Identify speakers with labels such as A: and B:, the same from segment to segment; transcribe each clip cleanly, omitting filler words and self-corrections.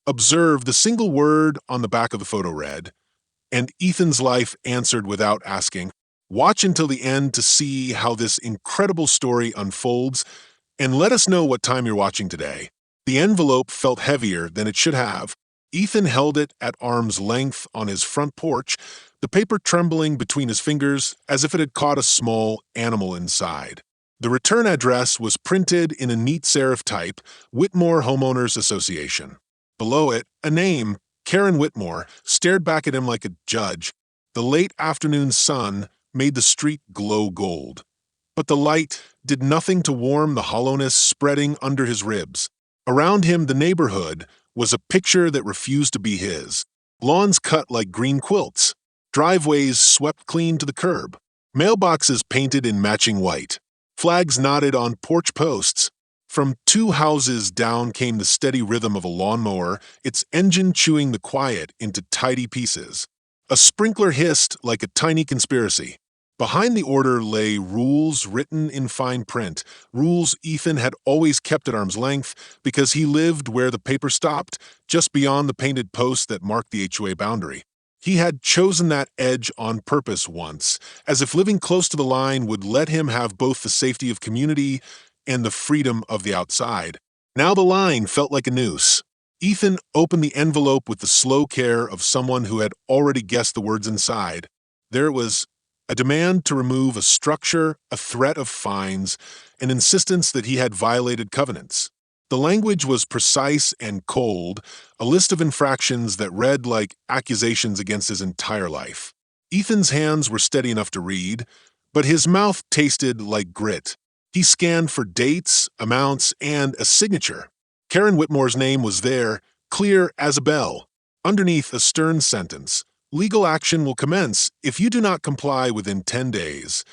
A: Observe the single word on the back of the photo read, and Ethan's life answered without asking. Watch until the end to see how this incredible story unfolds, and let us know what time you're watching today. The envelope felt heavier than it should have. Ethan held it at arm's length on his front porch, the paper trembling between his fingers as if it had caught a small animal inside. The return address was printed in a neat serif type, Whitmore Homeowners Association. Below it, a name, Karen Whitmore, stared back at him like a judge. The late afternoon sun made the street glow gold. But the light did nothing to warm the hollowness spreading under his ribs. Around him, the neighborhood was a picture that refused to be his. Lawns cut like green quilts. Driveways swept clean to the curb. Mailboxes painted in matching white. Flags nodded on porch posts. From 2 houses down came the steady rhythm of a lawnmower, its engine chewing the quiet into tidy pieces. A sprinkler hissed like a tiny conspiracy. Behind the order lay rules written in fine print, rules Ethan had always kept at arm's length because he lived where the paper stopped, just beyond the painted post that marked the HOA boundary. He had chosen that edge on purpose once, as if living close to the line would let him have both the safety of community and the freedom of the outside. Now the line felt like a noose. Ethan opened the envelope with the slow care of someone who had already guessed the words inside. There was a demand to remove a structure, a threat of fines, an insistence that he had violated covenants. The language was precise and cold, a list of infractions that read like accusations against his entire life. Ethan's hands were steady enough to read, but his mouth tasted like grit. He scanned for dates, amounts, and a signature. Karen Whitmore's name was there, clear as a bell. Underneath a stern sentence, legal action will commence if you do not comply within 10 days.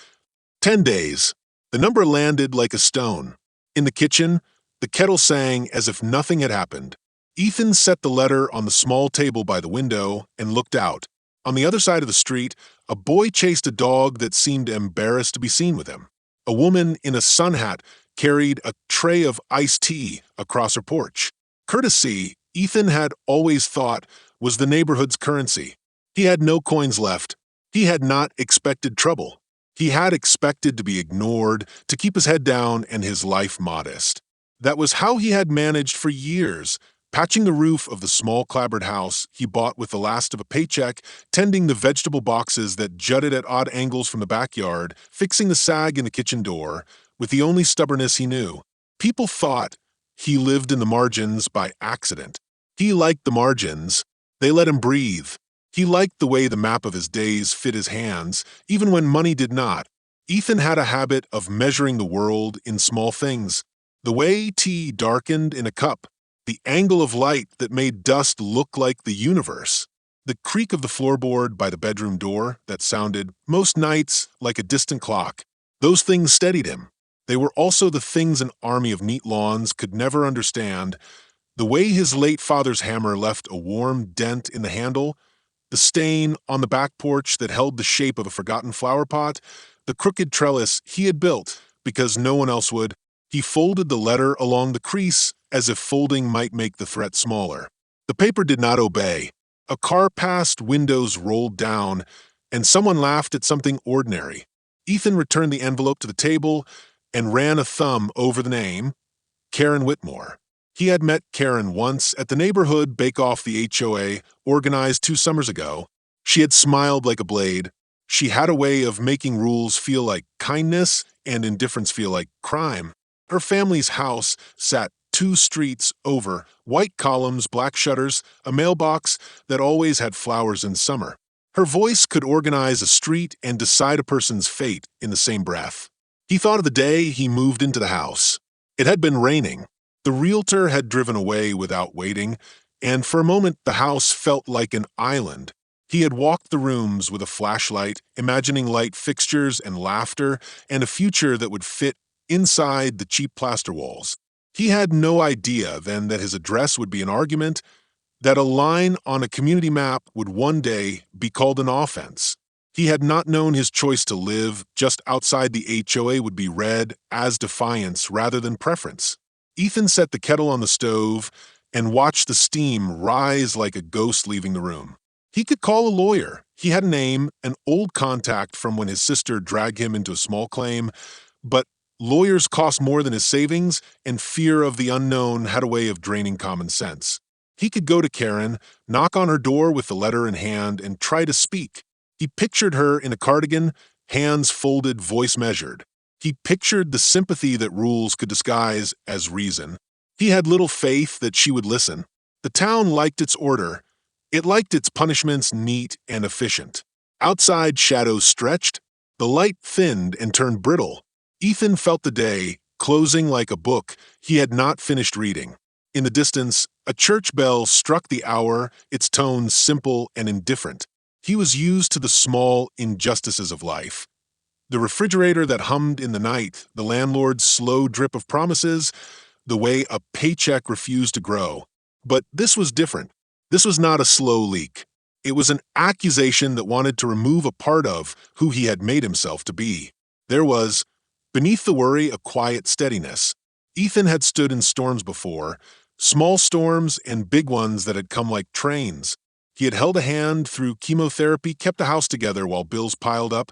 A: 10 days. The number landed like a stone. In the kitchen, the kettle sang as if nothing had happened. Ethan set the letter on the small table by the window and looked out. On the other side of the street, a boy chased a dog that seemed embarrassed to be seen with him. A woman in a sun hat carried a tray of iced tea across her porch. Courtesy, Ethan had always thought, was the neighborhood's currency. He had no coins left. He had not expected trouble. He had expected to be ignored, to keep his head down and his life modest. That was how he had managed for years, patching the roof of the small clapboard house he bought with the last of a paycheck, tending the vegetable boxes that jutted at odd angles from the backyard, fixing the sag in the kitchen door, with the only stubbornness he knew. People thought he lived in the margins by accident. He liked the margins. They let him breathe. He liked the way the map of his days fit his hands, even when money did not. Ethan had a habit of measuring the world in small things. The way tea darkened in a cup, the angle of light that made dust look like the universe, the creak of the floorboard by the bedroom door that sounded, most nights, like a distant clock. Those things steadied him. They were also the things an army of neat lawns could never understand. The way his late father's hammer left a warm dent in the handle, the stain on the back porch that held the shape of a forgotten flower pot, the crooked trellis he had built because no one else would. He folded the letter along the crease as if folding might make the threat smaller. The paper did not obey. A car passed, windows rolled down, and someone laughed at something ordinary. Ethan returned the envelope to the table and ran a thumb over the name, Karen Whitmore. He had met Karen once at the neighborhood bake-off the HOA organized 2 summers ago. She had smiled like a blade. She had a way of making rules feel like kindness and indifference feel like crime. Her family's house sat 2 streets over, white columns, black shutters, a mailbox that always had flowers in summer. Her voice could organize a street and decide a person's fate in the same breath. He thought of the day he moved into the house. It had been raining. The realtor had driven away without waiting, and for a moment the house felt like an island. He had walked the rooms with a flashlight, imagining light fixtures and laughter, and a future that would fit inside the cheap plaster walls. He had no idea then that his address would be an argument, that a line on a community map would one day be called an offense. He had not known his choice to live just outside the HOA would be read as defiance rather than preference. Ethan set the kettle on the stove and watched the steam rise like a ghost leaving the room. He could call a lawyer. He had a name, an old contact from when his sister dragged him into a small claim, but lawyers cost more than his savings, and fear of the unknown had a way of draining common sense. He could go to Karen, knock on her door with the letter in hand, and try to speak. He pictured her in a cardigan, hands folded, voice measured. He pictured the sympathy that rules could disguise as reason. He had little faith that she would listen. The town liked its order. It liked its punishments neat and efficient. Outside, shadows stretched. The light thinned and turned brittle. Ethan felt the day closing like a book he had not finished reading. In the distance, a church bell struck the hour, its tones simple and indifferent. He was used to the small injustices of life. The refrigerator that hummed in the night, the landlord's slow drip of promises, the way a paycheck refused to grow. But this was different. This was not a slow leak. It was an accusation that wanted to remove a part of who he had made himself to be. There was, beneath the worry, a quiet steadiness. Ethan had stood in storms before, small storms and big ones that had come like trains. He had held a hand through chemotherapy, kept the house together while bills piled up,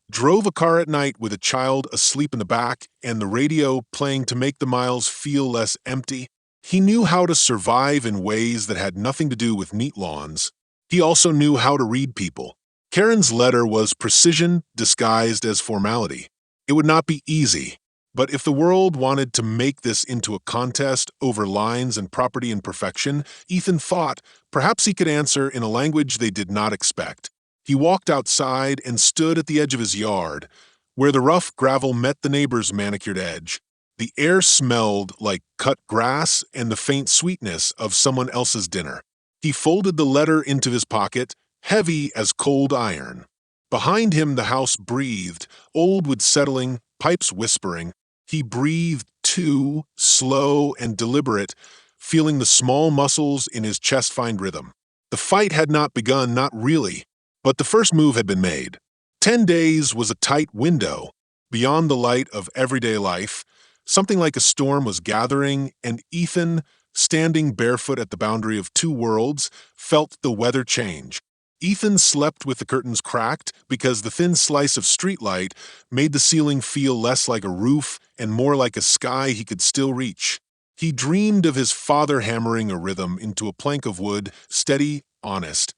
A: drove a car at night with a child asleep in the back and the radio playing to make the miles feel less empty. He knew how to survive in ways that had nothing to do with neat lawns. He also knew how to read people. Karen's letter was precision disguised as formality. It would not be easy, but if the world wanted to make this into a contest over lines and property and perfection, Ethan thought perhaps he could answer in a language they did not expect. He walked outside and stood at the edge of his yard, where the rough gravel met the neighbor's manicured edge. The air smelled like cut grass and the faint sweetness of someone else's dinner. He folded the letter into his pocket, heavy as cold iron. Behind him the house breathed, old with settling, pipes whispering. He breathed too, slow and deliberate, feeling the small muscles in his chest find rhythm. The fight had not begun, not really, but the first move had been made. 10 days was a tight window. Beyond the light of everyday life, something like a storm was gathering, and Ethan, standing barefoot at the boundary of two worlds, felt the weather change. Ethan slept with the curtains cracked because the thin slice of streetlight made the ceiling feel less like a roof and more like a sky he could still reach. He dreamed of his father hammering a rhythm into a plank of wood, steady, honest,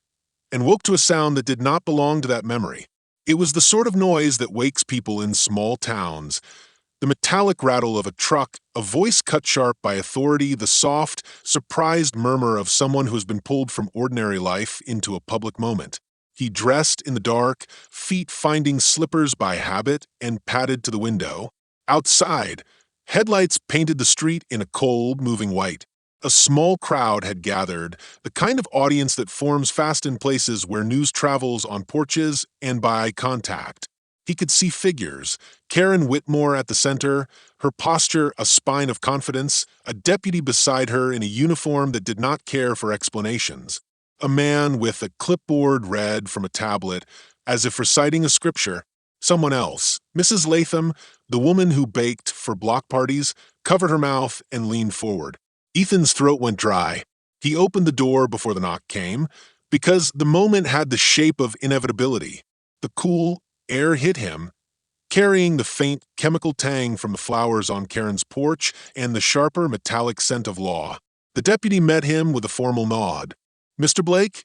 A: and woke to a sound that did not belong to that memory. It was the sort of noise that wakes people in small towns. The metallic rattle of a truck, a voice cut sharp by authority, the soft, surprised murmur of someone who has been pulled from ordinary life into a public moment. He dressed in the dark, feet finding slippers by habit, and padded to the window. Outside, headlights painted the street in a cold, moving white. A small crowd had gathered, the kind of audience that forms fast in places where news travels on porches and by contact. He could see figures, Karen Whitmore at the center, her posture a spine of confidence, a deputy beside her in a uniform that did not care for explanations, a man with a clipboard read from a tablet, as if reciting a scripture. Someone else, Mrs. Latham, the woman who baked for block parties, covered her mouth and leaned forward. Ethan's throat went dry. He opened the door before the knock came, because the moment had the shape of inevitability. The cool air hit him, carrying the faint chemical tang from the flowers on Karen's porch and the sharper metallic scent of law. The deputy met him with a formal nod. "Mr. Blake?"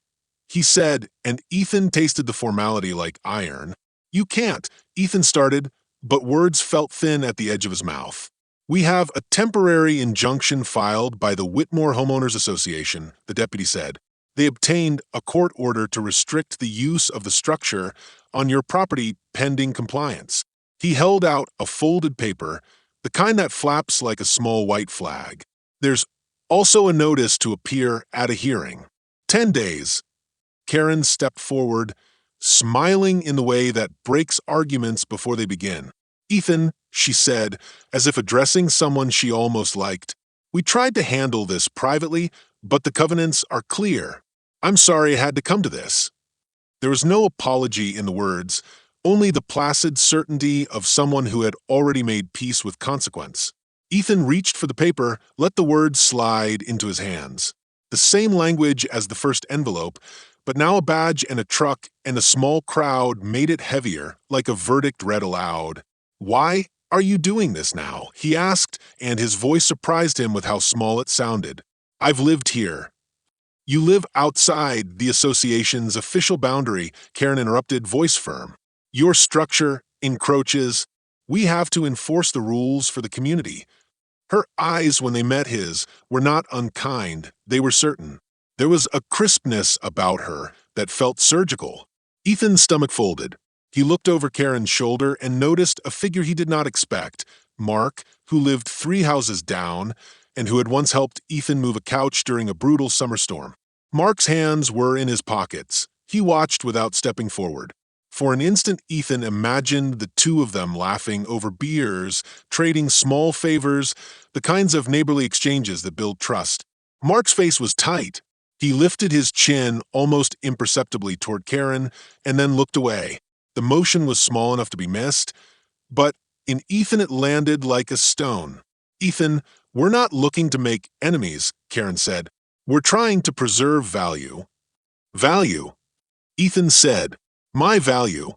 A: he said, and Ethan tasted the formality like iron. "You can't," Ethan started, but words felt thin at the edge of his mouth. "We have a temporary injunction filed by the Whitmore Homeowners Association," the deputy said. "They obtained a court order to restrict the use of the structure on your property pending compliance." He held out a folded paper, the kind that flaps like a small white flag. "There's also a notice to appear at a hearing. 10 days. Karen stepped forward, smiling in the way that breaks arguments before they begin. "Ethan," she said, as if addressing someone she almost liked, "we tried to handle this privately, but the covenants are clear. I'm sorry it had to come to this." There was no apology in the words, only the placid certainty of someone who had already made peace with consequence. Ethan reached for the paper, let the words slide into his hands. The same language as the first envelope, but now a badge and a truck and a small crowd made it heavier, like a verdict read aloud. "Why are you doing this now?" he asked, and his voice surprised him with how small it sounded. "I've lived here." "You live outside the association's official boundary," Karen interrupted, voice firm. "Your structure encroaches. We have to enforce the rules for the community." Her eyes, when they met his, were not unkind, they were certain. There was a crispness about her that felt surgical. Ethan's stomach folded. He looked over Karen's shoulder and noticed a figure he did not expect, Mark, who lived 3 houses down and who had once helped Ethan move a couch during a brutal summer storm. Mark's hands were in his pockets. He watched without stepping forward. For an instant, Ethan imagined the two of them laughing over beers, trading small favors, the kinds of neighborly exchanges that build trust. Mark's face was tight. He lifted his chin almost imperceptibly toward Karen and then looked away. The motion was small enough to be missed, but in Ethan it landed like a stone. "Ethan, we're not looking to make enemies," Karen said. "We're trying to preserve value." "Value," Ethan said. "My value."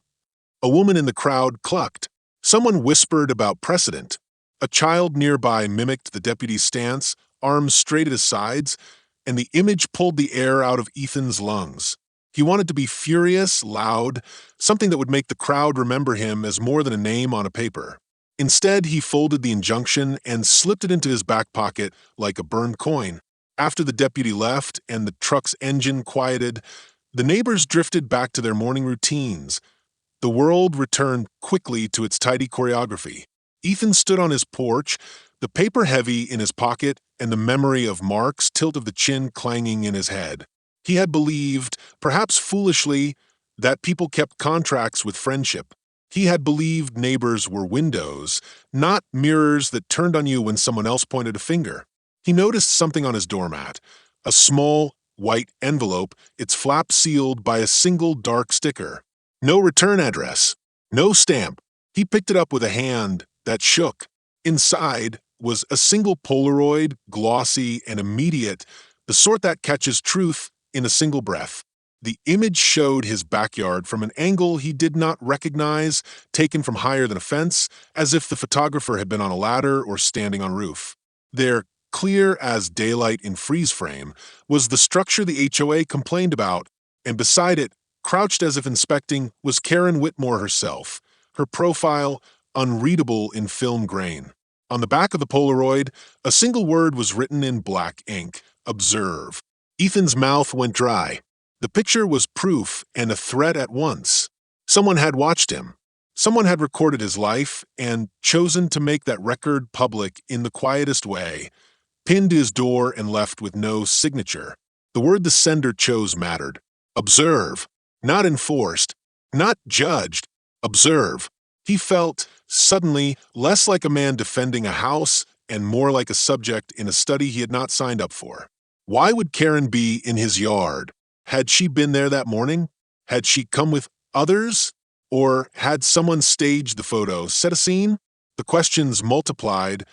A: A woman in the crowd clucked. Someone whispered about precedent. A child nearby mimicked the deputy's stance, arms straight at his sides, and the image pulled the air out of Ethan's lungs. He wanted to be furious, loud, something that would make the crowd remember him as more than a name on a paper. Instead, he folded the injunction and slipped it into his back pocket like a burned coin. After the deputy left and the truck's engine quieted, the neighbors drifted back to their morning routines. The world returned quickly to its tidy choreography. Ethan stood on his porch, the paper heavy in his pocket and the memory of Mark's tilt of the chin clanging in his head. He had believed, perhaps foolishly, that people kept contracts with friendship. He had believed neighbors were windows, not mirrors that turned on you when someone else pointed a finger. He noticed something on his doormat, a small, white envelope, its flap sealed by a single dark sticker. No return address, no stamp. He picked it up with a hand that shook. Inside was a single Polaroid, glossy and immediate, the sort that catches truth in a single breath. The image showed his backyard from an angle he did not recognize, taken from higher than a fence, as if the photographer had been on a ladder or standing on a roof. There, clear as daylight in freeze frame, was the structure the HOA complained about, and beside it, crouched as if inspecting, was Karen Whitmore herself, her profile unreadable in film grain. On the back of the Polaroid, a single word was written in black ink, "Observe." Ethan's mouth went dry. The picture was proof and a threat at once. Someone had watched him. Someone had recorded his life and chosen to make that record public in the quietest way, pinned to his door and left with no signature. The word the sender chose mattered. Observe. Not enforced. Not judged. Observe. He felt, suddenly, less like a man defending a house and more like a subject in a study he had not signed up for. Why would Karen be in his yard? Had she been there that morning? Had she come with others? Or had someone staged the photo, set a scene? The questions multiplied,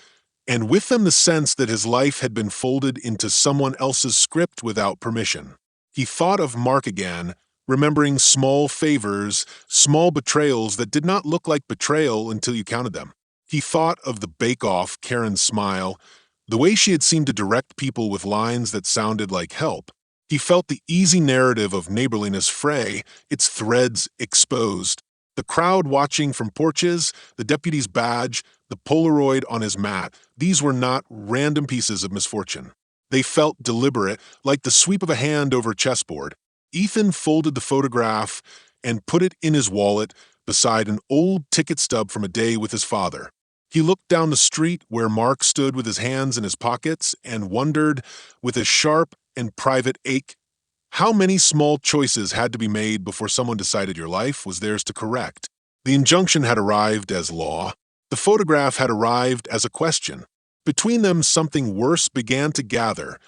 A: and with them the sense that his life had been folded into someone else's script without permission. He thought of Mark again, remembering small favors, small betrayals that did not look like betrayal until you counted them. He thought of the bake-off, Karen's smile, the way she had seemed to direct people with lines that sounded like help. He felt the easy narrative of neighborliness fray, its threads exposed. The crowd watching from porches, the deputy's badge, the Polaroid on his mat, these were not random pieces of misfortune. They felt deliberate, like the sweep of a hand over a chessboard. Ethan folded the photograph and put it in his wallet beside an old ticket stub from a day with his father. He looked down the street where Mark stood with his hands in his pockets and wondered, with a sharp and private ache, how many small choices had to be made before someone decided your life was theirs to correct. The injunction had arrived as law. The photograph had arrived as a question. Between them, something worse began to gather.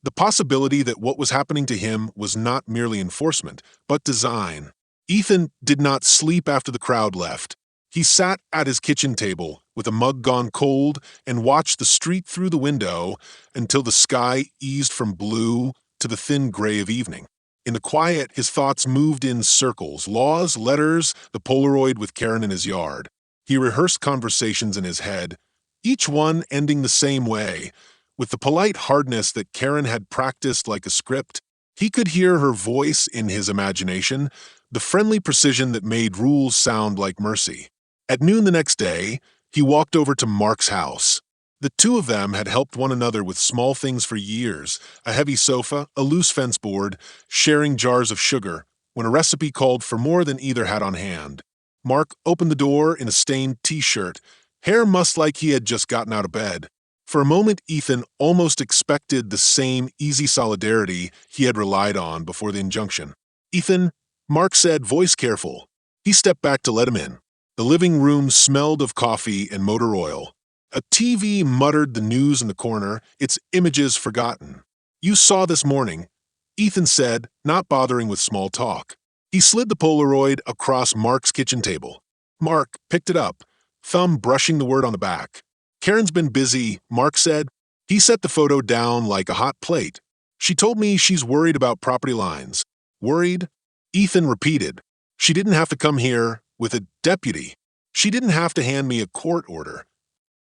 A: The possibility that what was happening to him was not merely enforcement, but design. Ethan did not sleep after the crowd left. He sat at his kitchen table, with a mug gone cold and watched the street through the window until the sky eased from blue to the thin gray of evening. In the quiet, his thoughts moved in circles: laws, letters, the Polaroid with Karen in his yard. He rehearsed conversations in his head, each one ending the same way, with the polite hardness that Karen had practiced like a script. He could hear her voice in his imagination, the friendly precision that made rules sound like mercy. At noon the next day, he walked over to Mark's house. The two of them had helped one another with small things for years: a heavy sofa, a loose fence board, sharing jars of sugar, when a recipe called for more than either had on hand. Mark opened the door in a stained t-shirt, hair mussed like he had just gotten out of bed. For a moment, Ethan almost expected the same easy solidarity he had relied on before the injunction. "Ethan," Mark said, voice careful. He stepped back to let him in. The living room smelled of coffee and motor oil. A TV muttered the news in the corner, its images forgotten. "You saw this morning," Ethan said, not bothering with small talk. He slid the Polaroid across Mark's kitchen table. Mark picked it up, thumb brushing the word on the back. "Karen's been busy," Mark said. He set the photo down like a hot plate. "She told me she's worried about property lines." "Worried?" Ethan repeated. "She didn't have to come here with a deputy. She didn't have to hand me a court order."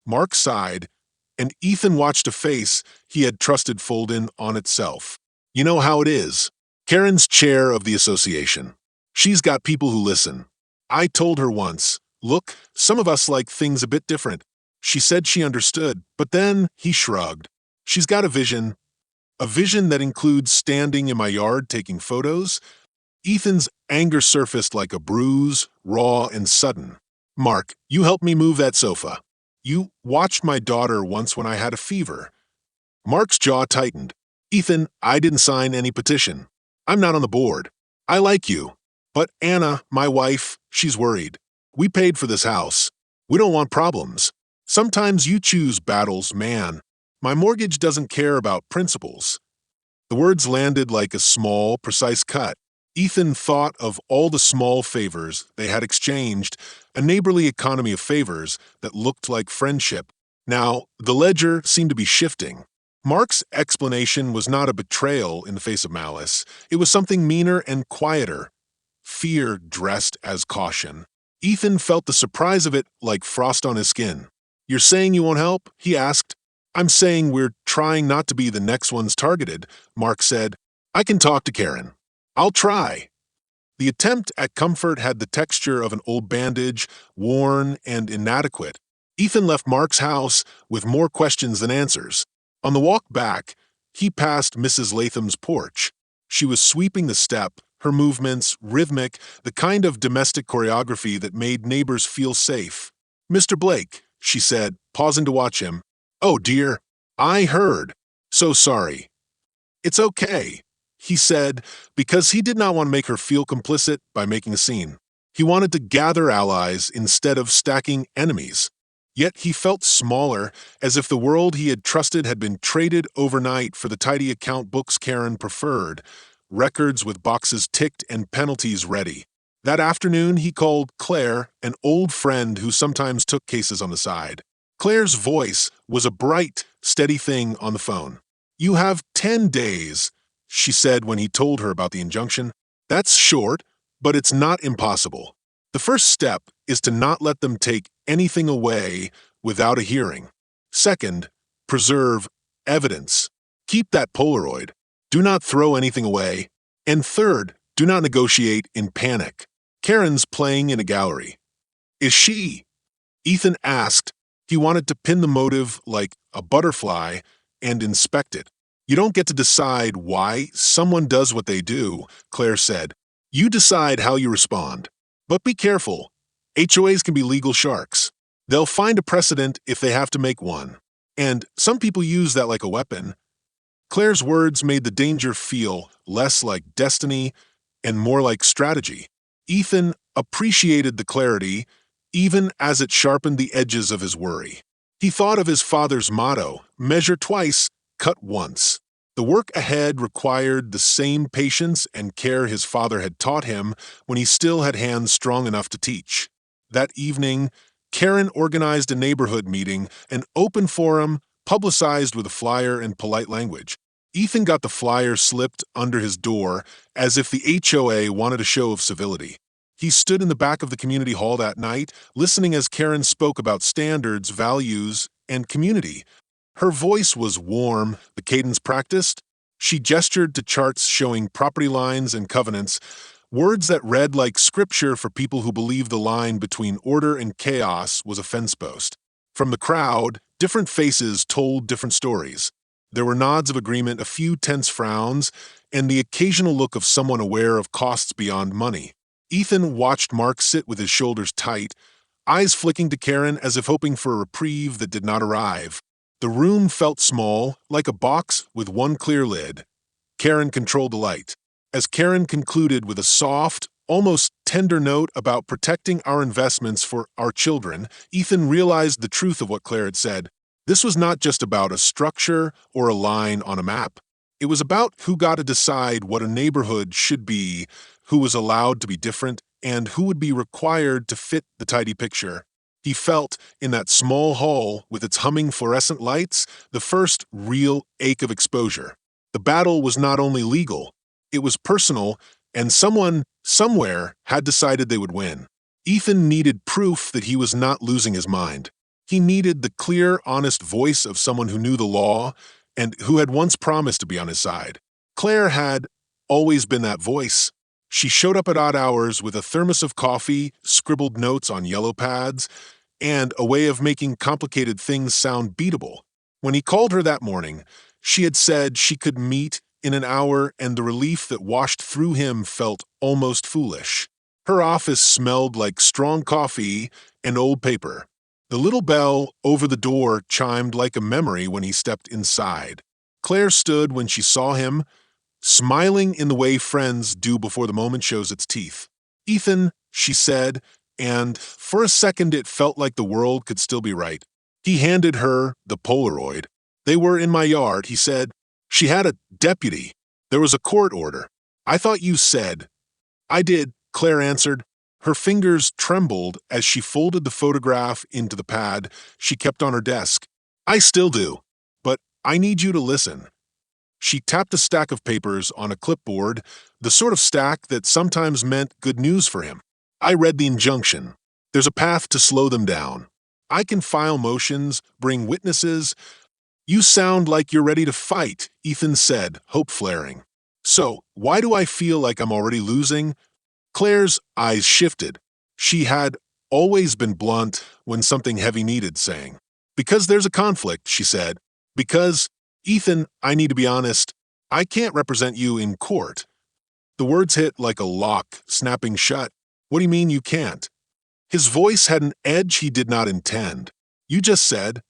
A: Mark sighed, and Ethan watched a face he had trusted fold in on itself. "You know how it is. Karen's chair of the association. She's got people who listen. I told her once, 'Look, some of us like things a bit different.' She said she understood, but then," he shrugged, "she's got a vision that includes standing in my yard taking photos." Ethan's anger surfaced like a bruise, raw and sudden. "Mark, you helped me move that sofa. You watched my daughter once when I had a fever." Mark's jaw tightened. "Ethan, I didn't sign any petition. I'm not on the board. I like you. But Anna, my wife, she's worried. We paid for this house. We don't want problems. Sometimes you choose battles, man. My mortgage doesn't care about principles." The words landed like a small, precise cut. Ethan thought of all the small favors they had exchanged, a neighborly economy of favors that looked like friendship. Now, the ledger seemed to be shifting. Mark's explanation was not a betrayal in the face of malice. It was something meaner and quieter. Fear dressed as caution. Ethan felt the surprise of it like frost on his skin. "You're saying you won't help?" he asked. "I'm saying we're trying not to be the next ones targeted," Mark said. "I can talk to Karen. I'll try." The attempt at comfort had the texture of an old bandage, worn and inadequate. Ethan left Mark's house with more questions than answers. On the walk back, he passed Mrs. Latham's porch. She was sweeping the step, her movements rhythmic, the kind of domestic choreography that made neighbors feel safe. "Mr. Blake," she said, pausing to watch him. "Oh, dear. I heard. So sorry." "It's okay," he said, because he did not want to make her feel complicit by making a scene. He wanted to gather allies instead of stacking enemies. Yet he felt smaller, as if the world he had trusted had been traded overnight for the tidy account books Karen preferred, records with boxes ticked and penalties ready. That afternoon, he called Claire, an old friend who sometimes took cases on the side. Claire's voice was a bright, steady thing on the phone. "You have 10 days, she said when he told her about the injunction. "That's short, but it's not impossible. The first step is to not let them take anything away without a hearing. Second, preserve evidence. Keep that Polaroid. Do not throw anything away. And third, do not negotiate in panic. Karen's playing in a gallery." "Is she?" Ethan asked. He wanted to pin the motive like a butterfly and inspect it. "You don't get to decide why someone does what they do," Claire said. "You decide how you respond. But be careful. HOAs can be legal sharks. They'll find a precedent if they have to make one. And some people use that like a weapon." Claire's words made the danger feel less like destiny and more like strategy. Ethan appreciated the clarity, even as it sharpened the edges of his worry. He thought of his father's motto, "Measure twice, cut once." The work ahead required the same patience and care his father had taught him when he still had hands strong enough to teach. That evening, Karen organized a neighborhood meeting, an open forum, publicized with a flyer and polite language. Ethan got the flyer slipped under his door as if the HOA wanted a show of civility. He stood in the back of the community hall that night, listening as Karen spoke about standards, values, and community. Her voice was warm, the cadence practiced. She gestured to charts showing property lines and covenants, words that read like scripture for people who believed the line between order and chaos was a fence post. From the crowd, different faces told different stories. There were nods of agreement, a few tense frowns, and the occasional look of someone aware of costs beyond money. Ethan watched Mark sit with his shoulders tight, eyes flicking to Karen as if hoping for a reprieve that did not arrive. The room felt small, like a box with one clear lid. Karen controlled the light. As Karen concluded with a soft, almost tender note about protecting our investments for our children, Ethan realized the truth of what Claire had said. This was not just about a structure or a line on a map. It was about who got to decide what a neighborhood should be, who was allowed to be different, and who would be required to fit the tidy picture. He felt, in that small hall with its humming fluorescent lights, the first real ache of exposure. The battle was not only legal, it was personal, and someone, somewhere, had decided they would win. Ethan needed proof that he was not losing his mind. He needed the clear, honest voice of someone who knew the law and who had once promised to be on his side. Claire had always been that voice. She showed up at odd hours with a thermos of coffee, scribbled notes on yellow pads, and a way of making complicated things sound beatable. When he called her that morning, she had said she could meet in an hour, and the relief that washed through him felt almost foolish. Her office smelled like strong coffee and old paper. The little bell over the door chimed like a memory when he stepped inside. Claire stood when she saw him, smiling in the way friends do before the moment shows its teeth. "Ethan," she said, and for a second it felt like the world could still be right. He handed her the Polaroid. "They were in my yard," he said. "She had a deputy. There was a court order. I thought you said." "I did," Claire answered. Her fingers trembled as she folded the photograph into the pad she kept on her desk. "I still do, but I need you to listen." She tapped a stack of papers on a clipboard, the sort of stack that sometimes meant good news for him. "I read the injunction. There's a path to slow them down. I can file motions, bring witnesses." "You sound like you're ready to fight," Ethan said, hope flaring. "So, why do I feel like I'm already losing?" Claire's eyes shifted. She had always been blunt when something heavy needed saying. "Because there's a conflict," she said. "Because, Ethan, I need to be honest, I can't represent you in court." The words hit like a lock, snapping shut. "What do you mean you can't?" His voice had an edge he did not intend. "You just said."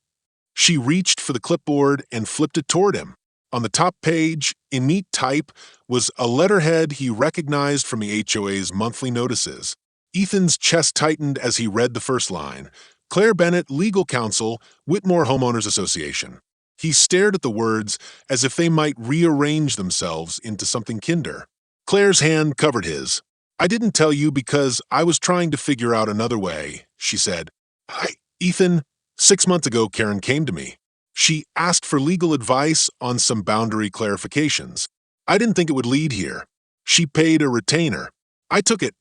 A: She reached for the clipboard and flipped it toward him. On the top page, in neat type, was a letterhead he recognized from the HOA's monthly notices. Ethan's chest tightened as he read the first line. "Claire Bennett, Legal Counsel, Whitmore Homeowners Association." He stared at the words as if they might rearrange themselves into something kinder. Claire's hand covered his. "I didn't tell you because I was trying to figure out another way," she said. Ethan, 6 months ago, Karen came to me. She asked for legal advice on some boundary clarifications. I didn't think it would lead here. She paid a retainer. I took it.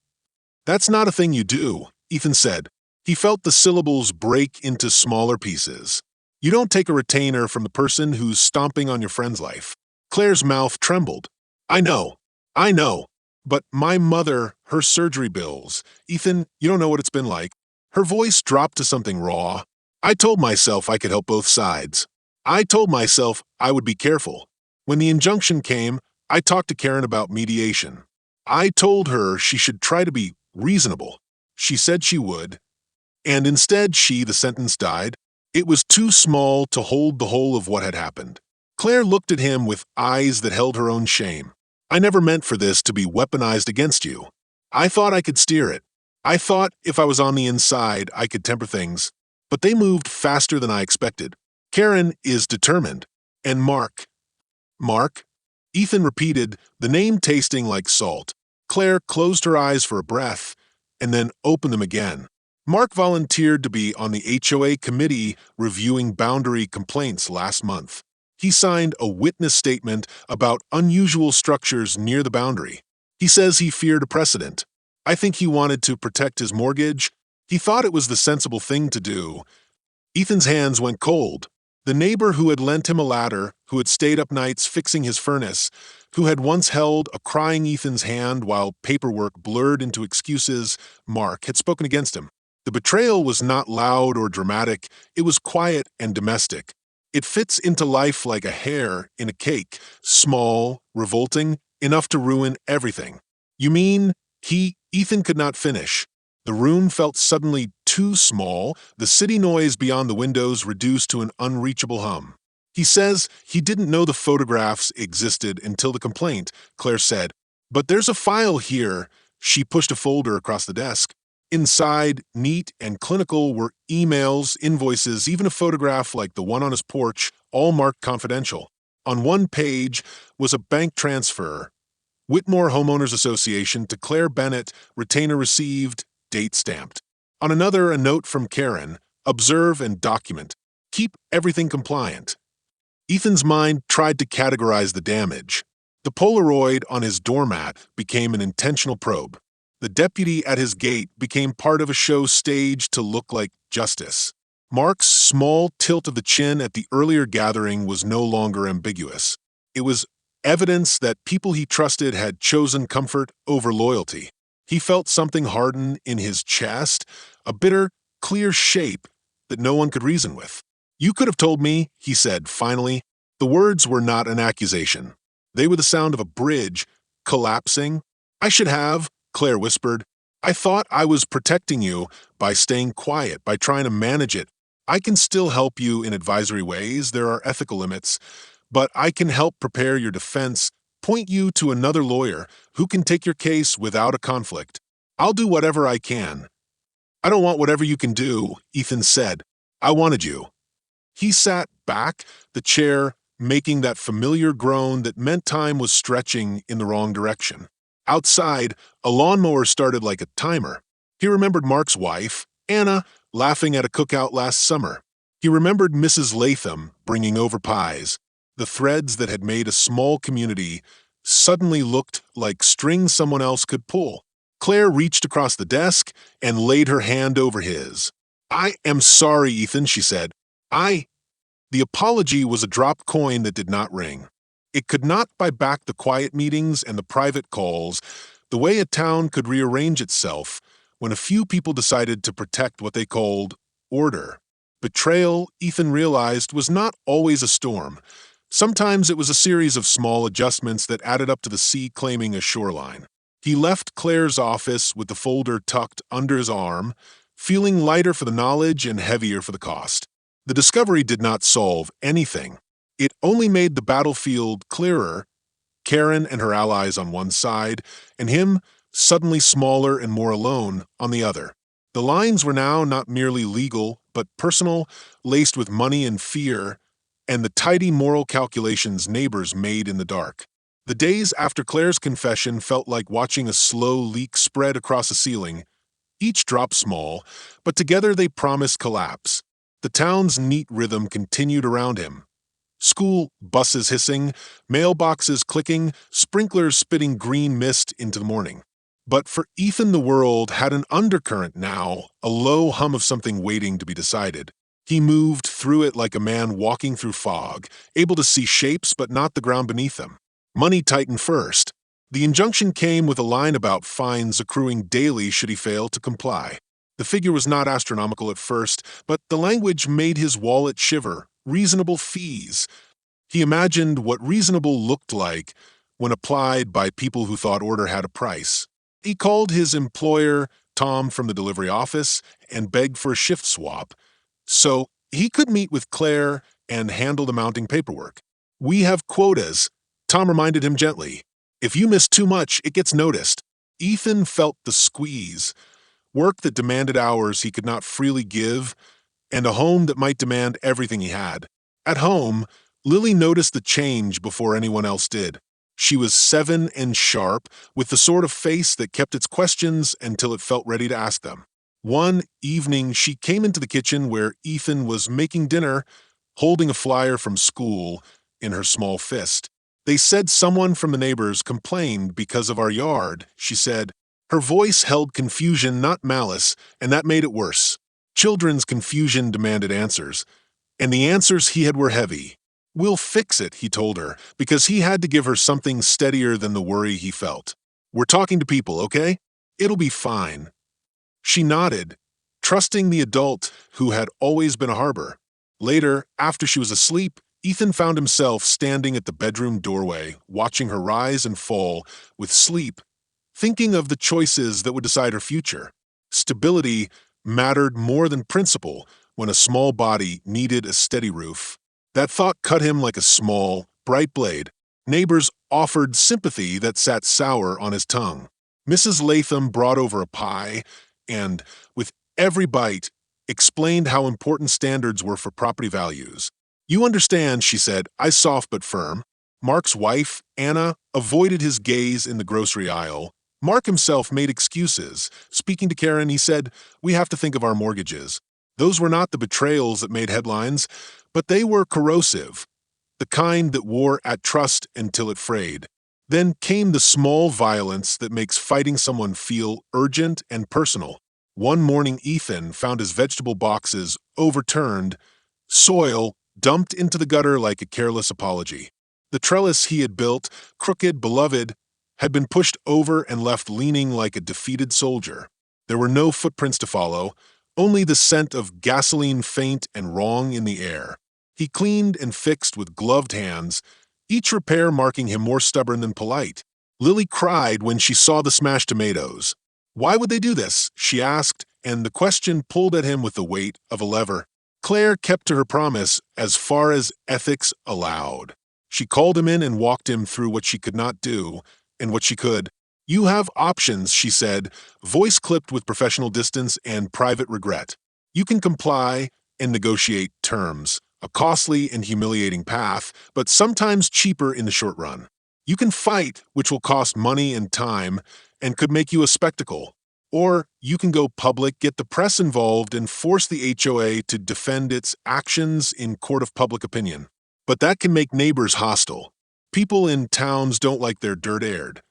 A: "That's not a thing you do," Ethan said. He felt the syllables break into smaller pieces. "You don't take a retainer from the person who's stomping on your friend's life." Claire's mouth trembled. I know. But my mother, her surgery bills. Ethan, you don't know what it's been like." Her voice dropped to something raw. "I told myself I could help both sides. I told myself I would be careful. When the injunction came, I talked to Karen about mediation. I told her she should try to be reasonable. She said she would. And instead the sentence died. It was too small to hold the whole of what had happened." Claire looked at him with eyes that held her own shame. "I never meant for this to be weaponized against you. I thought I could steer it. I thought if I was on the inside, I could temper things. But they moved faster than I expected. Karen is determined. And Mark." "Mark?" Ethan repeated, the name tasting like salt. Claire closed her eyes for a breath, and then opened them again. Mark volunteered to be on the HOA committee reviewing boundary complaints last month. He signed a witness statement about unusual structures near the boundary. He says he feared a precedent. I think he wanted to protect his mortgage. He thought it was the sensible thing to do. Ethan's hands went cold. The neighbor who had lent him a ladder, who had stayed up nights fixing his furnace, who had once held a crying Ethan's hand while paperwork blurred into excuses, Mark, had spoken against him. The betrayal was not loud or dramatic, it was quiet and domestic. It fits into life like a hair in a cake, small, revolting, enough to ruin everything. You mean, Ethan could not finish. The room felt suddenly too small, the city noise beyond the windows reduced to an unreachable hum. He says he didn't know the photographs existed until the complaint, Claire said. But there's a file here. She pushed a folder across the desk. Inside, neat and clinical, were emails, invoices, even a photograph like the one on his porch, all marked confidential. On one page was a bank transfer. Whitmore Homeowners Association to Claire Bennett, retainer received, date stamped. On another, a note from Karen, observe and document. Keep everything compliant. Ethan's mind tried to categorize the damage. The Polaroid on his doormat became an intentional probe. The deputy at his gate became part of a show staged to look like justice. Mark's small tilt of the chin at the earlier gathering was no longer ambiguous. It was evidence that people he trusted had chosen comfort over loyalty. He felt something harden in his chest, a bitter, clear shape that no one could reason with. You could have told me, he said finally. The words were not an accusation. They were the sound of a bridge collapsing. I should have, Claire whispered. I thought I was protecting you by staying quiet, by trying to manage it. I can still help you in advisory ways. There are ethical limits. But I can help prepare your defense, point you to another lawyer who can take your case without a conflict. I'll do whatever I can. I don't want whatever you can do, Ethan said. I wanted you. He sat back, the chair making that familiar groan that meant time was stretching in the wrong direction. Outside, a lawnmower started like a timer. He remembered Mark's wife, Anna, laughing at a cookout last summer. He remembered Mrs. Latham bringing over pies. The threads that had made a small community suddenly looked like strings someone else could pull. Claire reached across the desk and laid her hand over his. I am sorry, Ethan, she said. The apology was a dropped coin that did not ring. It could not buy back the quiet meetings and the private calls, the way a town could rearrange itself when a few people decided to protect what they called order. Betrayal, Ethan realized, was not always a storm. Sometimes it was a series of small adjustments that added up to the sea claiming a shoreline. He left Claire's office with the folder tucked under his arm, feeling lighter for the knowledge and heavier for the cost. The discovery did not solve anything. It only made the battlefield clearer, Karen and her allies on one side, and him suddenly smaller and more alone on the other. The lines were now not merely legal, but personal, laced with money and fear, and the tidy moral calculations neighbors made in the dark. The days after Claire's confession felt like watching a slow leak spread across a ceiling. Each drop small, but together they promised collapse. The town's neat rhythm continued around him. School buses hissing, mailboxes clicking, sprinklers spitting green mist into the morning. But for Ethan, the world had an undercurrent now, a low hum of something waiting to be decided. He moved through it like a man walking through fog, able to see shapes but not the ground beneath them. Money tightened first. The injunction came with a line about fines accruing daily should he fail to comply. The figure was not astronomical at first, but the language made his wallet shiver. Reasonable fees. He imagined what reasonable looked like when applied by people who thought order had a price. He called his employer, Tom from the delivery office, and begged for a shift swap, so he could meet with Claire and handle the mounting paperwork. We have quotas, Tom reminded him gently. If you miss too much, it gets noticed. Ethan felt the squeeze. Work that demanded hours he could not freely give, and a home that might demand everything he had. At home, Lily noticed the change before anyone else did. She was 7 and sharp, with the sort of face that kept its questions until it felt ready to ask them. One evening, she came into the kitchen where Ethan was making dinner, holding a flyer from school in her small fist. They said someone from the neighbors complained because of our yard, she said. Her voice held confusion, not malice, and that made it worse. Children's confusion demanded answers, and the answers he had were heavy. We'll fix it, he told her, because he had to give her something steadier than the worry he felt. We're talking to people, okay? It'll be fine. She nodded, trusting the adult who had always been a harbor. Later, after she was asleep, Ethan found himself standing at the bedroom doorway, watching her rise and fall with sleep, thinking of the choices that would decide her future. Stability mattered more than principle when a small body needed a steady roof. That thought cut him like a small, bright blade. Neighbors offered sympathy that sat sour on his tongue. Mrs. Latham brought over a pie and, with every bite, explained how important standards were for property values. You understand, she said, eyes soft but firm. Mark's wife, Anna, avoided his gaze in the grocery aisle. Mark himself made excuses. Speaking to Karen, he said, we have to think of our mortgages. Those were not the betrayals that made headlines, but they were corrosive, the kind that wore at trust until it frayed. Then came the small violence that makes fighting someone feel urgent and personal. One morning, Ethan found his vegetable boxes overturned, soil dumped into the gutter like a careless apology. The trellis he had built, crooked, beloved, had been pushed over and left leaning like a defeated soldier. There were no footprints to follow, only the scent of gasoline faint and wrong in the air. He cleaned and fixed with gloved hands, each repair marking him more stubborn than polite. Lily cried when she saw the smashed tomatoes. Why would they do this? She asked, and the question pulled at him with the weight of a lever. Claire kept to her promise as far as ethics allowed. She called him in and walked him through what she could not do and what she could. You have options, she said, voice clipped with professional distance and private regret. You can comply and negotiate terms, a costly and humiliating path, but sometimes cheaper in the short run. You can fight, which will cost money and time, and could make you a spectacle. Or you can go public, get the press involved, and force the HOA to defend its actions in court of public opinion. But that can make neighbors hostile. People in towns don't like their dirt aired.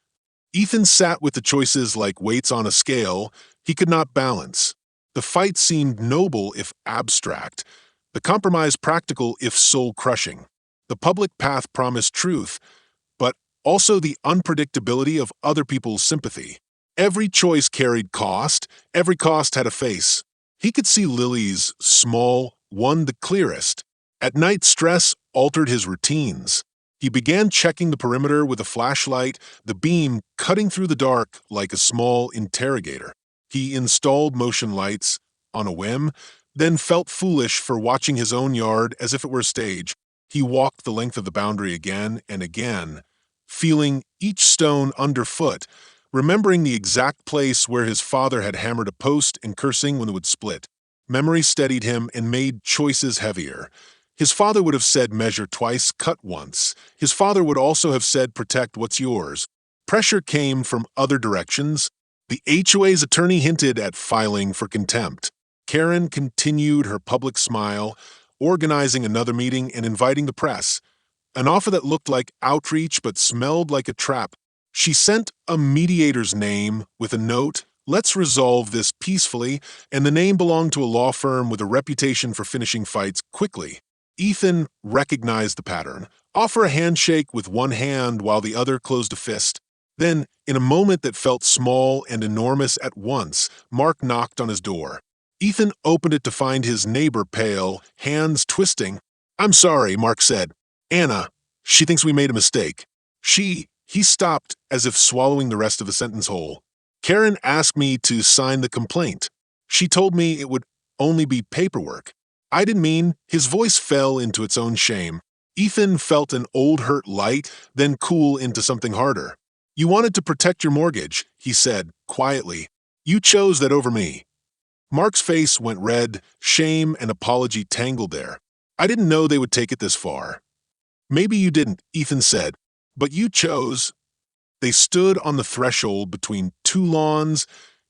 A: Ethan sat with the choices like weights on a scale he could not balance. The fight seemed noble if abstract, the compromise practical if soul-crushing. The public path promised truth, but also the unpredictability of other people's sympathy. Every choice carried cost, every cost had a face. He could see Lily's small, one the clearest. At night, stress altered his routines. He began checking the perimeter with a flashlight, the beam cutting through the dark like a small interrogator. He installed motion lights on a whim, then felt foolish for watching his own yard as if it were a stage. He walked the length of the boundary again and again, feeling each stone underfoot, remembering the exact place where his father had hammered a post and cursing when it would split. Memory steadied him and made choices heavier. His father would have said measure twice, cut once. His father would also have said protect what's yours. Pressure came from other directions. The HOA's attorney hinted at filing for contempt. Karen continued her public smile, organizing another meeting and inviting the press. An offer that looked like outreach but smelled like a trap. She sent a mediator's name with a note, let's resolve this peacefully, and the name belonged to a law firm with a reputation for finishing fights quickly. Ethan recognized the pattern. Offer a handshake with one hand while the other closed a fist. Then, in a moment that felt small and enormous at once, Mark knocked on his door. Ethan opened it to find his neighbor pale, hands twisting. I'm sorry, Mark said. Anna, she thinks we made a mistake. He stopped as if swallowing the rest of the sentence whole. Karen asked me to sign the complaint. She told me it would only be paperwork. I didn't mean. His voice fell into its own shame. Ethan felt an old hurt light, then cool into something harder. You wanted to protect your mortgage, he said, quietly. You chose that over me. Mark's face went red, shame and apology tangled there. I didn't know they would take it this far. Maybe you didn't, Ethan said, but you chose. They stood on the threshold between two lawns,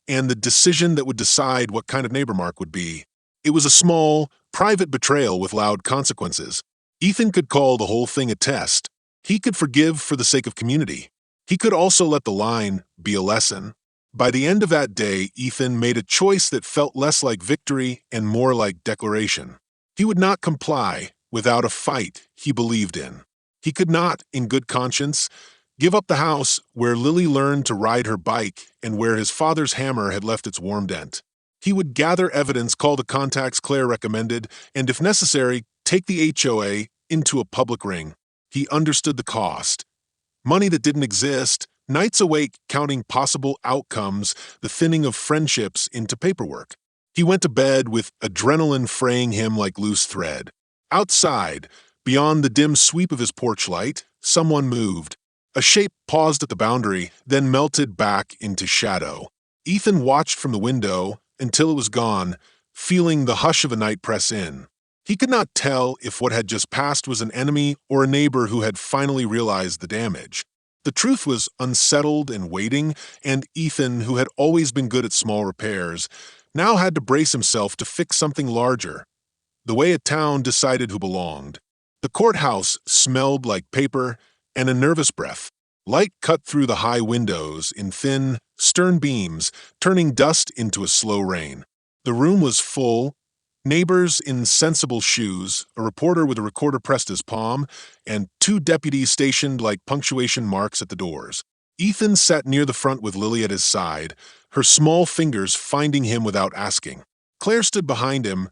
A: and the decision that would decide what kind of neighbor Mark would be. It was a small, private betrayal with loud consequences. Ethan could call the whole thing a test. He could forgive for the sake of community. He could also let the line be a lesson. By the end of that day, Ethan made a choice that felt less like victory and more like declaration. He would not comply without a fight he believed in. He could not, in good conscience, give up the house where Lily learned to ride her bike and where his father's hammer had left its warm dent. He would gather evidence, call the contacts Claire recommended, and if necessary, take the HOA into a public ring. He understood the cost. Money that didn't exist, nights awake counting possible outcomes, the thinning of friendships into paperwork. He went to bed with adrenaline fraying him like loose thread. Outside, beyond the dim sweep of his porch light, someone moved. A shape paused at the boundary, then melted back into shadow. Ethan watched from the window until it was gone, feeling the hush of a night press in. He could not tell if what had just passed was an enemy or a neighbor who had finally realized the damage. The truth was unsettled and waiting, and Ethan, who had always been good at small repairs, now had to brace himself to fix something larger. The way a town decided who belonged. The courthouse smelled like paper and a nervous breath. Light cut through the high windows in thin, stern beams, turning dust into a slow rain. The room was full. Neighbors in sensible shoes, a reporter with a recorder pressed his palm, and 2 deputies stationed like punctuation marks at the doors. Ethan sat near the front with Lily at his side, her small fingers finding him without asking. Claire stood behind him,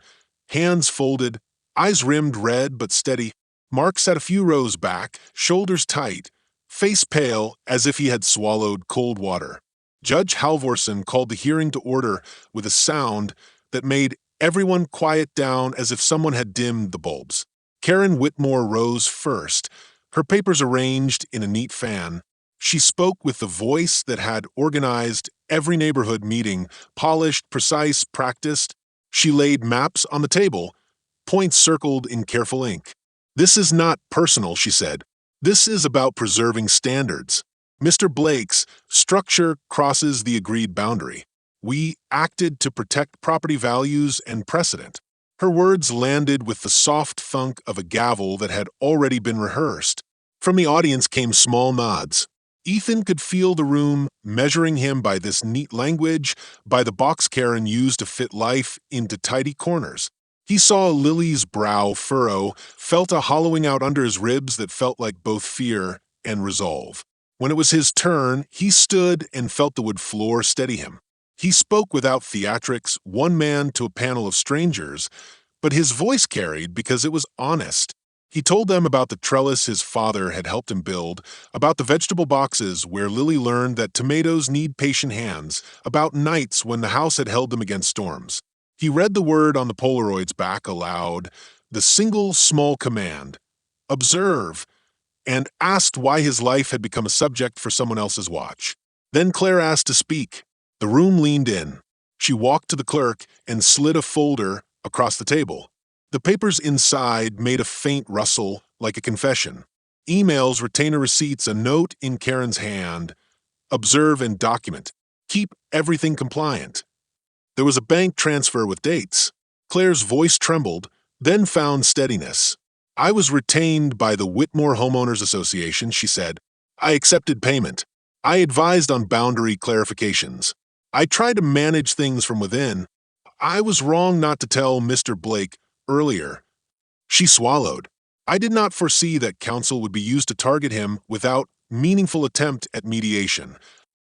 A: hands folded, eyes rimmed red but steady. Mark sat a few rows back, shoulders tight, face pale as if he had swallowed cold water. Judge Halvorson called the hearing to order with a sound that made everyone quiet down as if someone had dimmed the bulbs. Karen Whitmore rose first, her papers arranged in a neat fan. She spoke with the voice that had organized every neighborhood meeting, polished, precise, practiced. She laid maps on the table, points circled in careful ink. "This is not personal," she said. "This is about preserving standards. Mr. Blake's structure crosses the agreed boundary. We acted to protect property values and precedent." Her words landed with the soft thunk of a gavel that had already been rehearsed. From the audience came small nods. Ethan could feel the room measuring him by this neat language, by the box Karen used to fit life into tidy corners. He saw Lily's brow furrow, felt a hollowing out under his ribs that felt like both fear and resolve. When it was his turn, he stood and felt the wood floor steady him. He spoke without theatrics, one man to a panel of strangers, but his voice carried because it was honest. He told them about the trellis his father had helped him build, about the vegetable boxes where Lily learned that tomatoes need patient hands, about nights when the house had held them against storms. He read the word on the Polaroid's back aloud, the single small command, "Observe," and asked why his life had become a subject for someone else's watch. Then Claire asked to speak. The room leaned in. She walked to the clerk and slid a folder across the table. The papers inside made a faint rustle, like a confession. Emails, retainer receipts, a note in Karen's hand. "Observe and document. Keep everything compliant." There was a bank transfer with dates. Claire's voice trembled, then found steadiness. "I was retained by the Whitmore Homeowners Association," she said. "I accepted payment. I advised on boundary clarifications. I tried to manage things from within. I was wrong not to tell Mr. Blake earlier." She swallowed. "I did not foresee that counsel would be used to target him without meaningful attempt at mediation."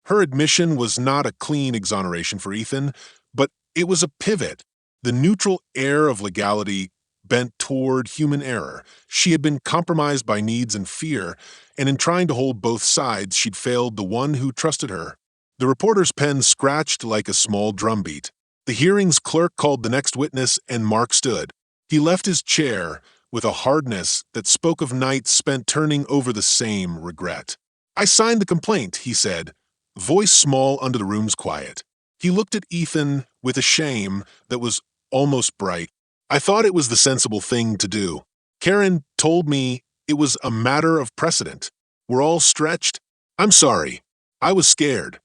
A: Her admission was not a clean exoneration for Ethan, but it was a pivot. The neutral air of legality bent toward human error. She had been compromised by needs and fear, and in trying to hold both sides, she'd failed the one who trusted her. The reporter's pen scratched like a small drumbeat. The hearing's clerk called the next witness, and Mark stood. He left his chair with a hardness that spoke of nights spent turning over the same regret. "I signed the complaint," he said, voice small under the room's quiet. He looked at Ethan with a shame that was almost bright. "I thought it was the sensible thing to do. Karen told me it was a matter of precedent. We're all stretched. I'm sorry. I was scared."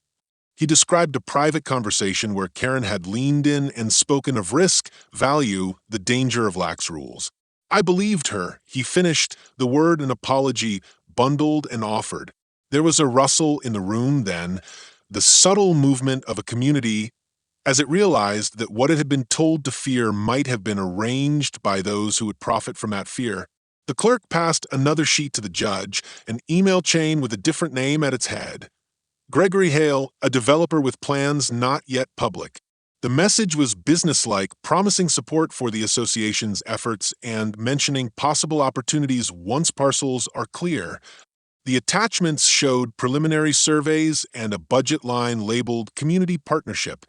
A: He described a private conversation where Karen had leaned in and spoken of risk, value, the danger of lax rules. I believed her. He finished, the word an apology bundled and offered. There was a rustle in the room then, the subtle movement of a community as it realized that what it had been told to fear might have been arranged by those who would profit from that fear. The clerk passed another sheet to the judge, an email chain with a different name at its head. Gregory Hale, a developer with plans not yet public. The message was businesslike, promising support for the association's efforts and mentioning possible opportunities once parcels are clear. The attachments showed preliminary surveys and a budget line labeled Community Partnership.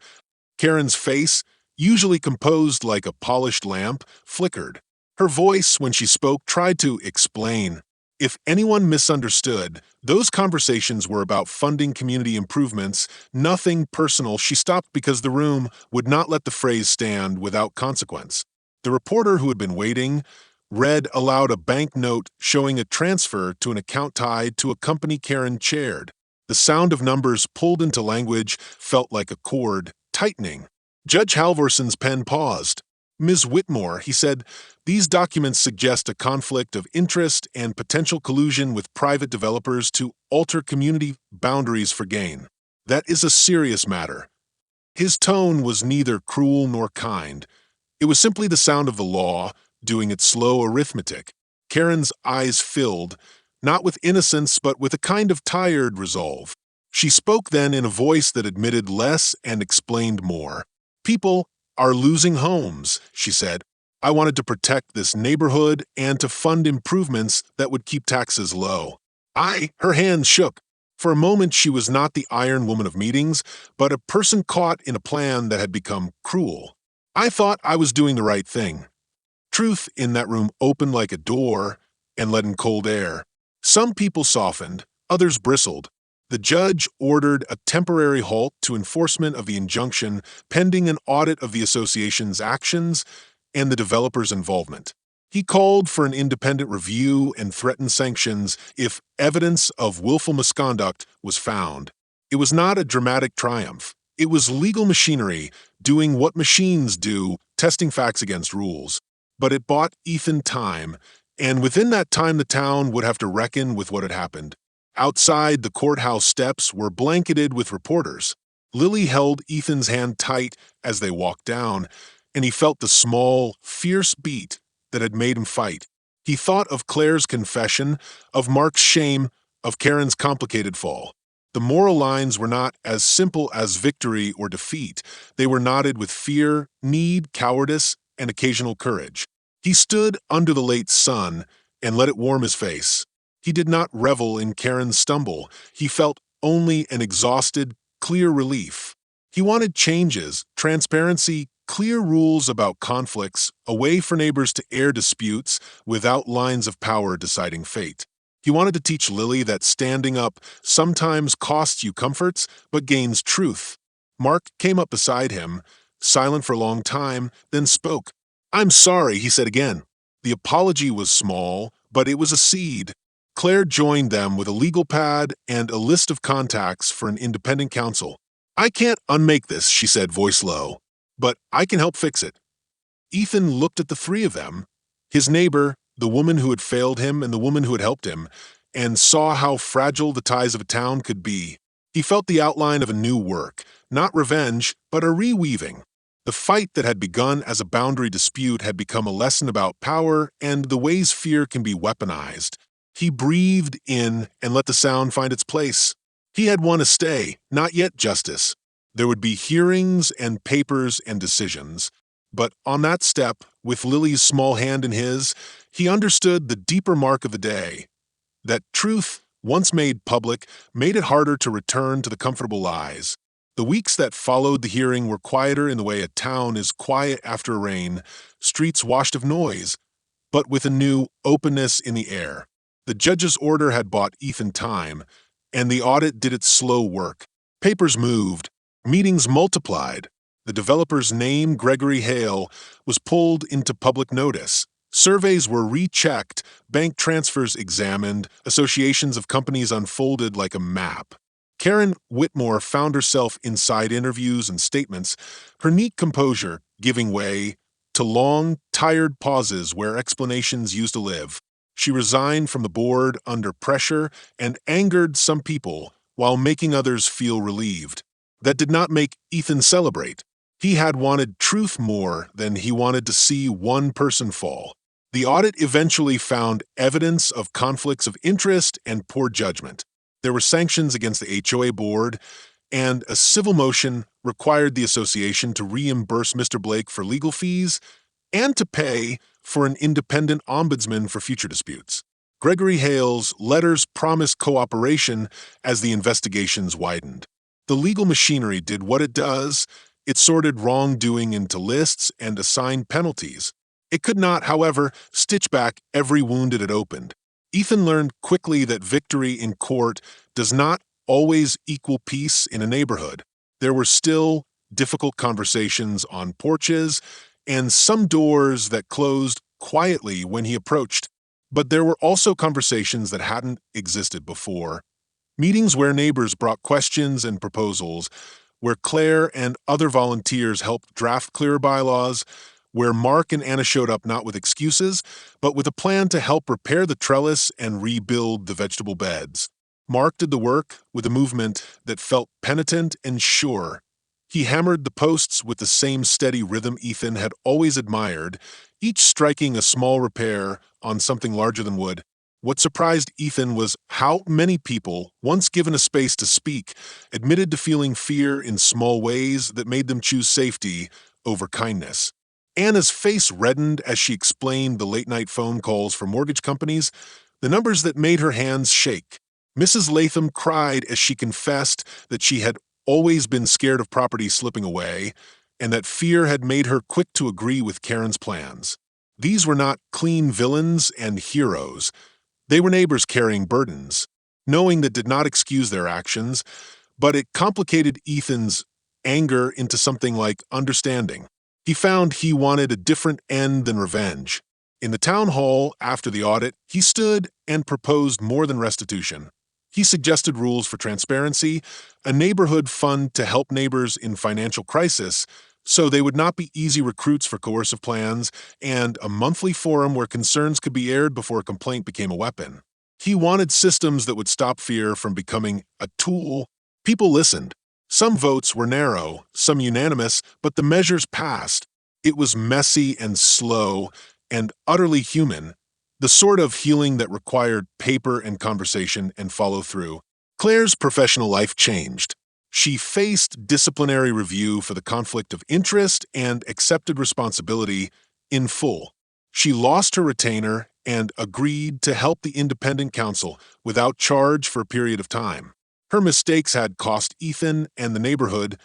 A: Karen's face, usually composed like a polished lamp, flickered. Her voice, when she spoke, tried to explain. If anyone misunderstood, those conversations were about funding community improvements, nothing personal. She stopped because the room would not let the phrase stand without consequence. The reporter who had been waiting read aloud a bank note showing a transfer to an account tied to a company Karen chaired. The sound of numbers pulled into language felt like a cord tightening. Judge Halvorson's pen paused. Ms. Whitmore, he said, these documents suggest a conflict of interest and potential collusion with private developers to alter community boundaries for gain. That is a serious matter. His tone was neither cruel nor kind. It was simply the sound of the law doing its slow arithmetic. Karen's eyes filled, not with innocence but with a kind of tired resolve. She spoke then in a voice that admitted less and explained more. People are losing homes, she said. I wanted to protect this neighborhood and to fund improvements that would keep taxes low. Her hands shook. For a moment she was not the iron woman of meetings, but a person caught in a plan that had become cruel. I thought I was doing the right thing. Truth in that room opened like a door and let in cold air. Some people softened, others bristled. The judge ordered a temporary halt to enforcement of the injunction pending an audit of the association's actions and the developer's involvement. He called for an independent review and threatened sanctions if evidence of willful misconduct was found. It was not a dramatic triumph. It was legal machinery doing what machines do, testing facts against rules. But it bought Ethan time, and within that time the town would have to reckon with what had happened. Outside, the courthouse steps were blanketed with reporters. Lily held Ethan's hand tight as they walked down, and he felt the small, fierce beat that had made him fight. He thought of Claire's confession, of Mark's shame, of Karen's complicated fall. The moral lines were not as simple as victory or defeat. They were knotted with fear, need, cowardice, and occasional courage. He stood under the late sun and let it warm his face. He did not revel in Karen's stumble. He felt only an exhausted, clear relief. He wanted changes, transparency, clear rules about conflicts, a way for neighbors to air disputes without lines of power deciding fate. He wanted to teach Lily that standing up sometimes costs you comforts but gains truth. Mark came up beside him, silent for a long time, then spoke. I'm sorry, he said again. The apology was small, but it was a seed. Claire joined them with a legal pad and a list of contacts for an independent counsel. I can't unmake this, she said, voice low, but I can help fix it. Ethan looked at the three of them, his neighbor, the woman who had failed him and the woman who had helped him, and saw how fragile the ties of a town could be. He felt the outline of a new work, not revenge, but a reweaving. The fight that had begun as a boundary dispute had become a lesson about power and the ways fear can be weaponized. He breathed in and let the sound find its place. He had won a stay, not yet justice. There would be hearings and papers and decisions. But on that step, with Lily's small hand in his, he understood the deeper mark of the day. That truth, once made public, made it harder to return to the comfortable lies. The weeks that followed the hearing were quieter in the way a town is quiet after a rain, streets washed of noise, but with a new openness in the air. The judge's order had bought Ethan time, and the audit did its slow work. Papers moved, meetings multiplied. The developer's name, Gregory Hale, was pulled into public notice. Surveys were rechecked, bank transfers examined, associations of companies unfolded like a map. Karen Whitmore found herself inside interviews and statements, her neat composure giving way to long, tired pauses where explanations used to live. She resigned from the board under pressure and angered some people while making others feel relieved. That did not make Ethan celebrate. He had wanted truth more than he wanted to see one person fall. The audit eventually found evidence of conflicts of interest and poor judgment. There were sanctions against the HOA board, and a civil motion required the association to reimburse Mr. Blake for legal fees and to pay for an independent ombudsman for future disputes. Gregory Hale's letters promised cooperation as the investigations widened. The legal machinery did what it does. It sorted wrongdoing into lists and assigned penalties. It could not, however, stitch back every wound it had opened. Ethan learned quickly that victory in court does not always equal peace in a neighborhood. There were still difficult conversations on porches and some doors that closed quietly when he approached. But there were also conversations that hadn't existed before. Meetings where neighbors brought questions and proposals, where Claire and other volunteers helped draft clearer bylaws, where Mark and Anna showed up not with excuses, but with a plan to help repair the trellis and rebuild the vegetable beds. Mark did the work with a movement that felt penitent and sure. He hammered the posts with the same steady rhythm Ethan had always admired, each striking a small repair on something larger than wood. What surprised Ethan was how many people, once given a space to speak, admitted to feeling fear in small ways that made them choose safety over kindness. Anna's face reddened as she explained the late-night phone calls for mortgage companies, the numbers that made her hands shake. Mrs. Latham cried as she confessed that she had always been scared of property slipping away, and that fear had made her quick to agree with Karen's plans. These were not clean villains and heroes. They were neighbors carrying burdens. Knowing that did not excuse their actions, but it complicated Ethan's anger into something like understanding. He found he wanted a different end than revenge. In the town hall after the audit, he stood and proposed more than restitution. He suggested rules for transparency, a neighborhood fund to help neighbors in financial crisis so they would not be easy recruits for coercive plans, and a monthly forum where concerns could be aired before a complaint became a weapon. He wanted systems that would stop fear from becoming a tool. People listened. Some votes were narrow, some unanimous, but the measures passed. It was messy and slow and utterly human, the sort of healing that required paper and conversation and follow-through. Claire's professional life changed. She faced disciplinary review for the conflict of interest and accepted responsibility in full. She lost her retainer and agreed to help the independent counsel without charge for a period of time. Her mistakes had cost Ethan and the neighborhood,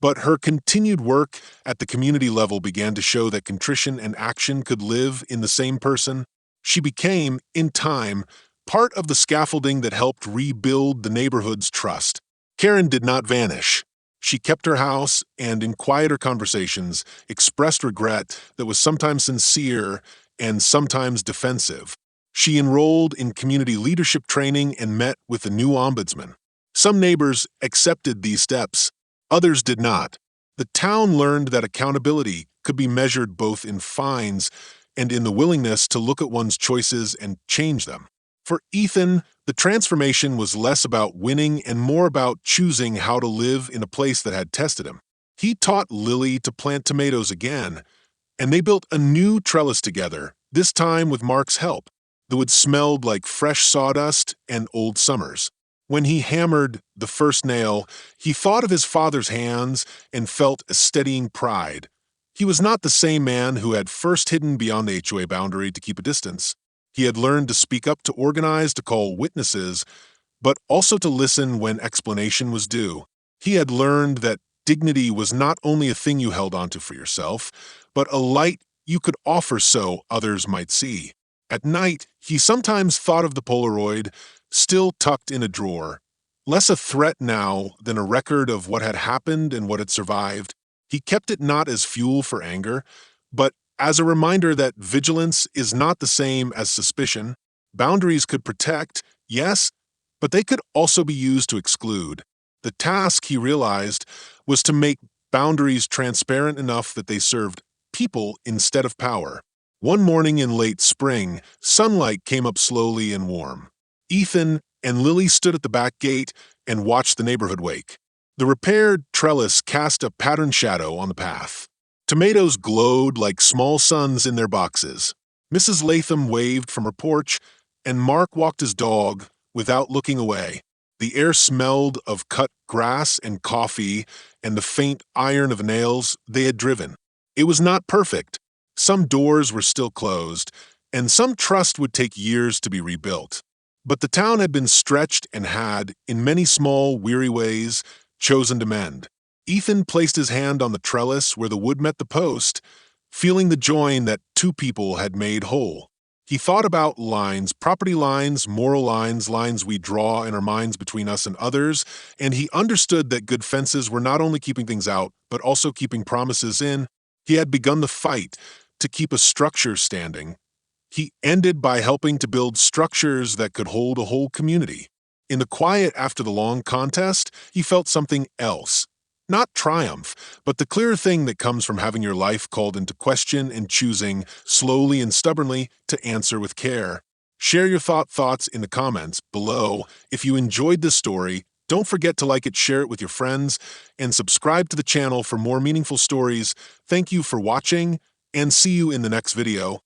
A: but her continued work at the community level began to show that contrition and action could live in the same person. She became, in time, part of the scaffolding that helped rebuild the neighborhood's trust. Karen did not vanish. She kept her house and, in quieter conversations, expressed regret that was sometimes sincere and sometimes defensive. She enrolled in community leadership training and met with a new ombudsman. Some neighbors accepted these steps. Others did not. The town learned that accountability could be measured both in fines and in the willingness to look at one's choices and change them. For Ethan, the transformation was less about winning and more about choosing how to live in a place that had tested him. He taught Lily to plant tomatoes again, and they built a new trellis together, this time with Mark's help. The wood smelled like fresh sawdust and old summers. When he hammered the first nail, he thought of his father's hands and felt a steadying pride. He was not the same man who had first hidden beyond the HOA boundary to keep a distance. He had learned to speak up, to organize, to call witnesses, but also to listen when explanation was due. He had learned that dignity was not only a thing you held onto for yourself, but a light you could offer so others might see. At night, he sometimes thought of the Polaroid, still tucked in a drawer, less a threat now than a record of what had happened and what had survived. He kept it not as fuel for anger, but as a reminder that vigilance is not the same as suspicion. Boundaries could protect, yes, but they could also be used to exclude. The task, he realized, was to make boundaries transparent enough that they served people instead of power. One morning in late spring, sunlight came up slowly and warm. Ethan and Lily stood at the back gate and watched the neighborhood wake. The repaired trellis cast a patterned shadow on the path. Tomatoes glowed like small suns in their boxes. Mrs. Latham waved from her porch, and Mark walked his dog without looking away. The air smelled of cut grass and coffee and the faint iron of nails they had driven. It was not perfect. Some doors were still closed, and some trust would take years to be rebuilt. But the town had been stretched and had, in many small, weary ways, chosen to mend. Ethan placed his hand on the trellis where the wood met the post, feeling the join that two people had made whole. He thought about lines, property lines, moral lines, lines we draw in our minds between us and others, and he understood that good fences were not only keeping things out, but also keeping promises in. He had begun the fight to keep a structure standing. He ended by helping to build structures that could hold a whole community. In the quiet after the long contest, he felt something else. Not triumph, but the clear thing that comes from having your life called into question and choosing, slowly and stubbornly, to answer with care. Share your thoughts in the comments below. If you enjoyed this story, don't forget to like it, share it with your friends, and subscribe to the channel for more meaningful stories. Thank you for watching, and see you in the next video.